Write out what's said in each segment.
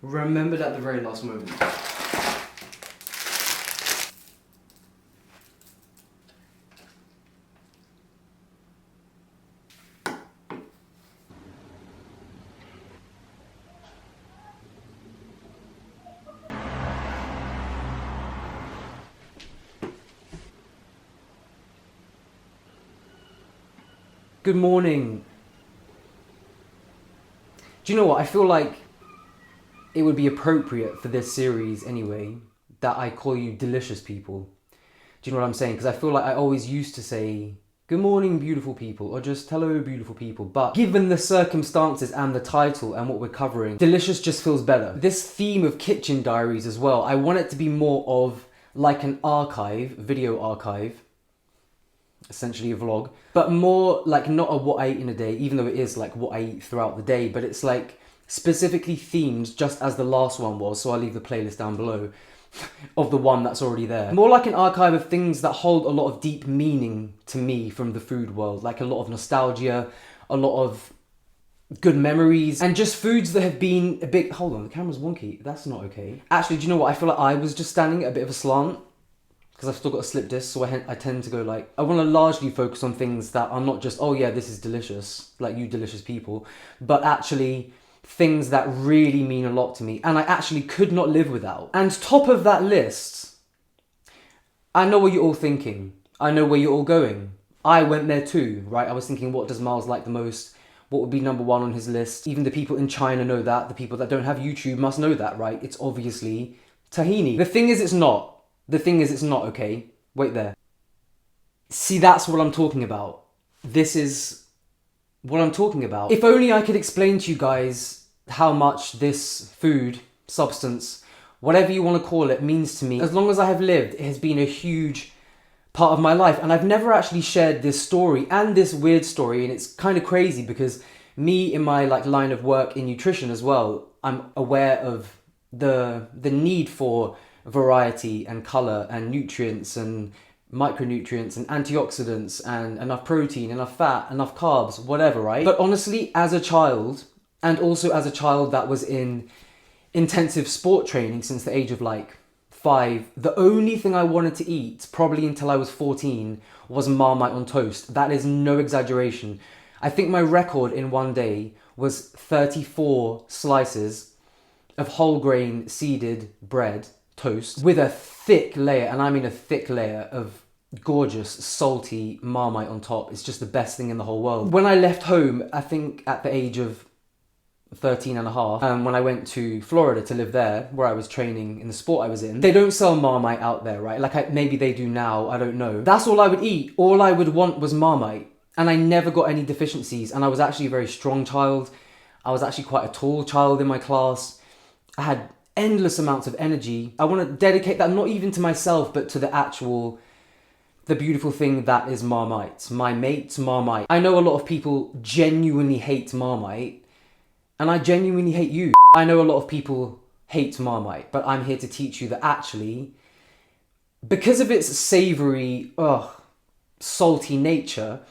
remembered at the very last moment. Good morning. Do you know what? I feel like it would be appropriate for this series anyway that I call you delicious people. Do you know what I'm saying? Because I feel like I always used to say, good morning, beautiful people, or just hello, beautiful people. But given the circumstances and the title and what we're covering, delicious just feels better. This theme of kitchen diaries as well, I want it to be more of like an archive, video archive, essentially a vlog, but more like not a what I ate in a day, even though it is like what I eat throughout the day, but it's like specifically themed just as the last one was, so I'll leave the playlist down below of the one that's already there. More like an archive of things that hold a lot of deep meaning to me from the food world, like a lot of nostalgia, a lot of good memories, and just foods that have been a bit... Hold on, the camera's wonky. That's not okay. Actually, do you know what? I feel like I was just standing at a bit of a slant, because I've still got a slip disc, so I tend to go like... I want to largely focus on things that are not just, oh yeah, this is delicious, like you delicious people, but actually things that really mean a lot to me, and I actually could not live without. And top of that list, I know what you're all thinking. I know where you're all going. I went there too, right? I was thinking, what does Miles like the most? What would be number one on his list? Even the people in China know that. The people that don't have YouTube must know that, right? It's obviously tahini. The thing is, it's not. The thing is, it's not, okay? Wait there. See, that's what I'm talking about. This is what I'm talking about. If only I could explain to you guys how much this food, substance, whatever you want to call it, means to me. As long as I have lived, it has been a huge part of my life. And I've never actually shared this story and this weird story. And it's kind of crazy because me in my line of work in nutrition as well, I'm aware of the need for variety and colour and nutrients and micronutrients and antioxidants and enough protein, enough fat, enough carbs, whatever, right? But honestly, as a child, and also as a child that was in intensive sport training since the age of 5, the only thing I wanted to eat, probably until I was 14, was Marmite on toast. That is no exaggeration. I think my record in one day was 34 slices of whole grain seeded bread, toast, with a thick layer, and I mean a thick layer of gorgeous, salty Marmite on top. It's just the best thing in the whole world. When I left home, I think at the age of 13 and a half, when I went to Florida to live there, where I was training in the sport I was in, they don't sell Marmite out there, right? Maybe they do now, I don't know. That's all I would eat. All I would want was Marmite, and I never got any deficiencies, and I was actually a very strong child. I was actually quite a tall child in my class. I had endless amounts of energy. I want to dedicate that not even to myself, but to the beautiful thing that is Marmite. My mate's Marmite. I know a lot of people genuinely hate Marmite, and I genuinely hate you. I know a lot of people hate Marmite, but I'm here to teach you that actually, because of its savoury, salty nature,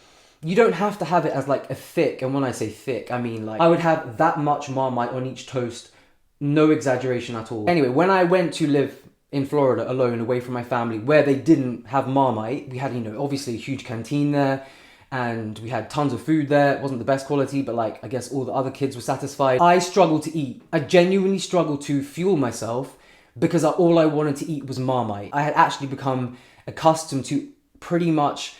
you don't have to have it as a thick, and when I say thick, I mean I would have that much Marmite on each toast. No exaggeration at all. Anyway, when I went to live in Florida alone, away from my family, where they didn't have Marmite, we had, obviously a huge canteen there, and we had tons of food there. It wasn't the best quality, but I guess all the other kids were satisfied. I struggled to eat. I genuinely struggled to fuel myself because all I wanted to eat was Marmite. I had actually become accustomed to pretty much...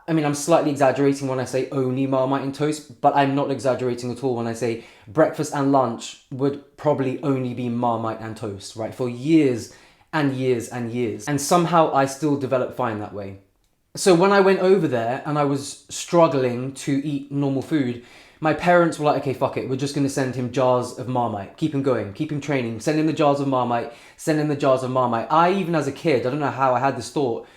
I'm slightly exaggerating when I say only Marmite and toast, but I'm not exaggerating at all when I say breakfast and lunch would probably only be Marmite and toast, right? For years and years and years. And somehow I still developed fine that way. So when I went over there and I was struggling to eat normal food, my parents were like, okay, fuck it. We're just going to send him jars of Marmite. Keep him going. Keep him training. Send him the jars of Marmite. Send him the jars of Marmite. I, even as a kid, I don't know how I had this thought,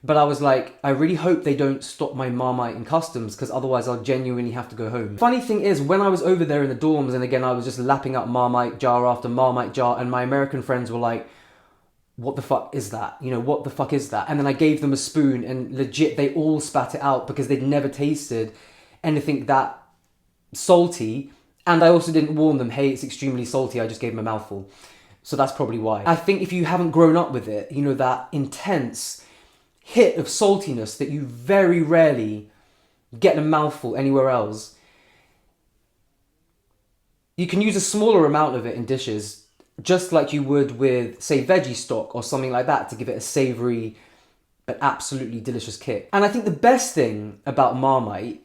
but I was like, I really hope they don't stop my Marmite in customs, because otherwise I'll genuinely have to go home. Funny thing is, when I was over there in the dorms, and again, I was just lapping up Marmite jar after Marmite jar, and my American friends were like, what the fuck is that? What the fuck is that? And then I gave them a spoon, and legit, they all spat it out because they'd never tasted anything that salty And I also didn't warn them, hey, it's extremely salty, I just gave them a mouthful. So that's probably why. I think if you haven't grown up with it, you know, that intense hit of saltiness that you very rarely get in a mouthful anywhere else, you can use a smaller amount of it in dishes, just like you would with, say, veggie stock or something like that, to give it a savoury but absolutely delicious kick. And I think the best thing about Marmite,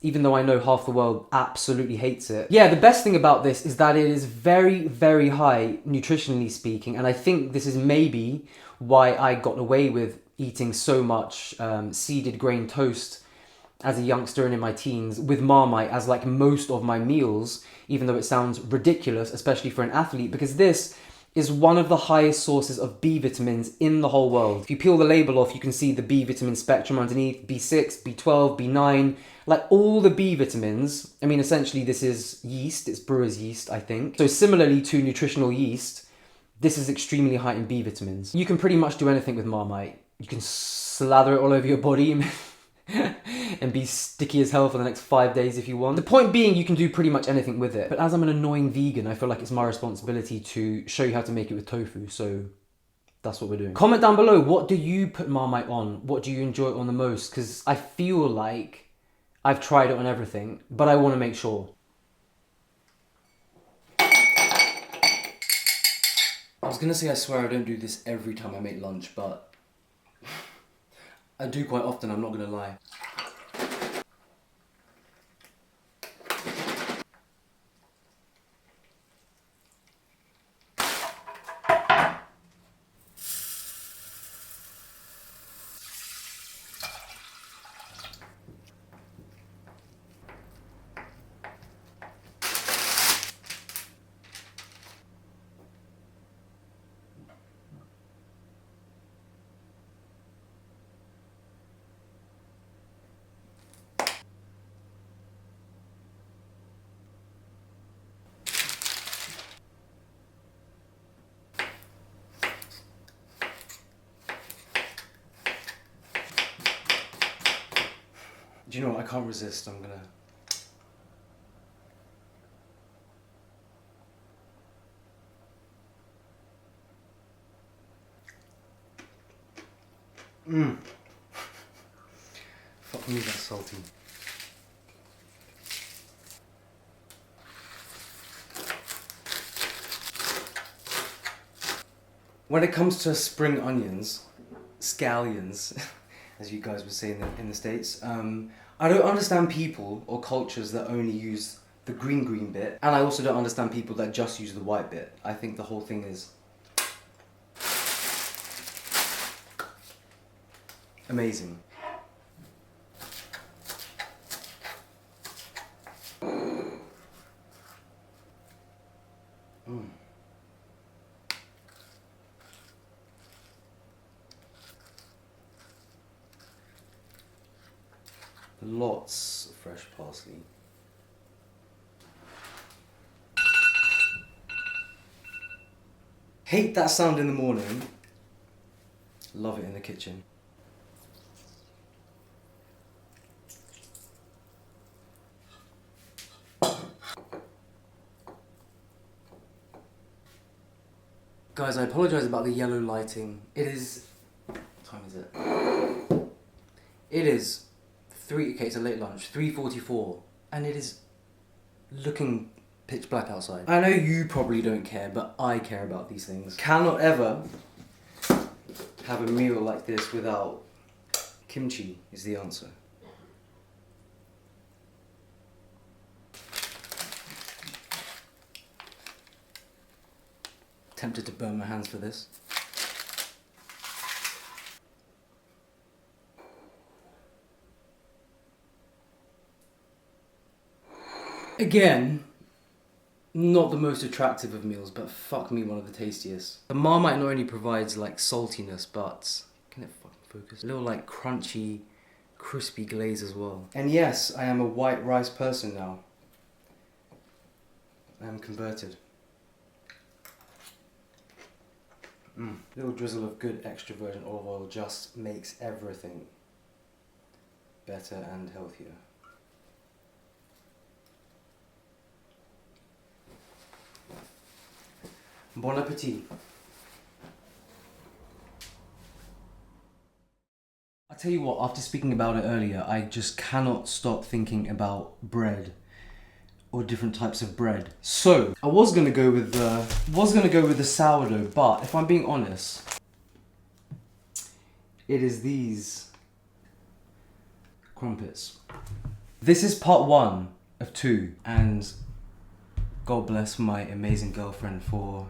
even though I know half the world absolutely hates it, yeah, the best thing about this is that it is very, very high nutritionally speaking, and I think this is maybe why I got away with eating so much seeded grain toast as a youngster and in my teens with Marmite as like most of my meals, even though it sounds ridiculous, especially for an athlete, because this is one of the highest sources of B vitamins in the whole world. If you peel the label off, you can see the B vitamin spectrum underneath, B6, B12, B9, like all the B vitamins. I mean, essentially this is yeast, it's brewer's yeast, I think. So similarly to nutritional yeast, this is extremely high in B vitamins. You can pretty much do anything with Marmite. You can slather it all over your body and be sticky as hell for the next 5 days if you want. The point being, you can do pretty much anything with it. But as I'm an annoying vegan, I feel like it's my responsibility to show you how to make it with tofu, so that's what we're doing. Comment down below, what do you put Marmite on? What do you enjoy it on the most? Because I feel like I've tried it on everything, but I want to make sure. I was gonna say I swear I don't do this every time I make lunch, but I do quite often, I'm not gonna lie. Do you know what? I can't resist. I'm gonna... Fuck me, that's salty. When it comes to spring onions, scallions, as you guys would say in the States, I don't understand people or cultures that only use the green bit, and I also don't understand people that just use the white bit. I think the whole thing is amazing. Lots of fresh parsley. Hate that sound in the morning. Love it in the kitchen. Guys, I apologise about the yellow lighting. It is... what time is it? It is... okay, it's a late lunch, 3:44, and it is looking pitch black outside. I know you probably don't care, but I care about these things. Cannot ever have a meal like this without kimchi is the answer. Tempted to burn my hands for this. Again, not the most attractive of meals, but fuck me, one of the tastiest. The Marmite not only provides like saltiness, but can it fucking focus? A little like crunchy, crispy glaze as well. And yes, I am a white rice person now. I am converted. Little drizzle of good extra virgin olive oil just makes everything better and healthier. Bon appetit. I tell you what, after speaking about it earlier, I just cannot stop thinking about bread or different types of bread. So I was gonna go with the sourdough, but if I'm being honest, it is these crumpets. This is part 1 of 2, and God bless my amazing girlfriend for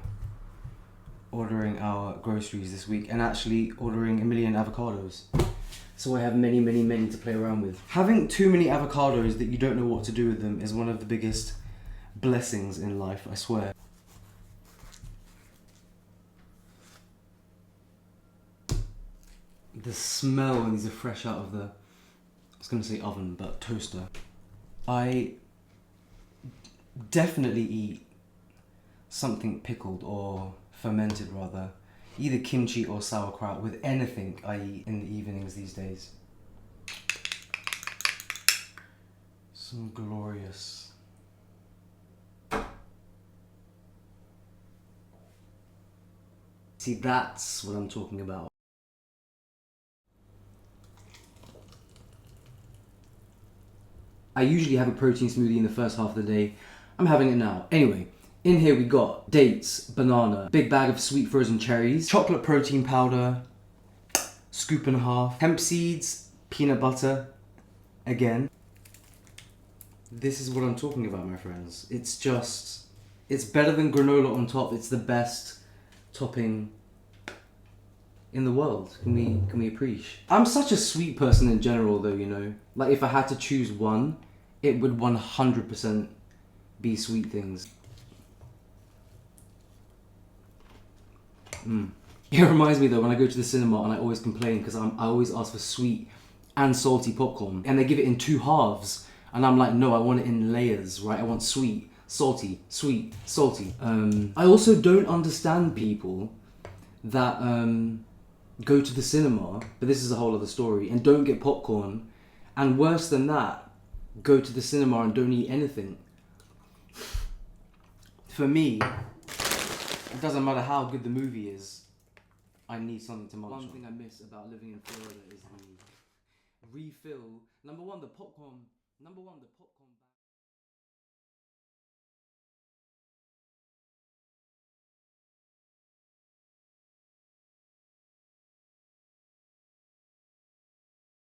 ordering our groceries this week and actually ordering 1 million avocados. So I have many to play around with. Having too many avocados that you don't know what to do with them is one of the biggest blessings in life, I swear. The smell when these are fresh out of the, I was gonna say oven, but toaster. I definitely eat something pickled or fermented rather, either kimchi or sauerkraut with anything I eat in the evenings these days. Some glorious. See, that's what I'm talking about. I usually have a protein smoothie in the first half of the day. I'm having it now. Anyway, in here we got dates, banana, big bag of sweet frozen cherries, chocolate protein powder, scoop and a half, hemp seeds, peanut butter, again. This is what I'm talking about, my friends. It's better than granola on top. It's the best topping in the world. Can we appreciate? I'm such a sweet person in general though, you know. Like if I had to choose one, it would 100% be sweet things. It reminds me though when I go to the cinema and I always complain because I always ask for sweet and salty popcorn and they give it in 2 halves and I'm like, no, I want it in layers, right? I want sweet, salty, sweet, salty. I also don't understand people that go to the cinema, but this is a whole other story, and don't get popcorn, and worse than that, go to the cinema and don't eat anything. For me, it doesn't matter how good the movie is, I need something to munch on. One thing I miss about living in Florida is the refill. Number one, the popcorn.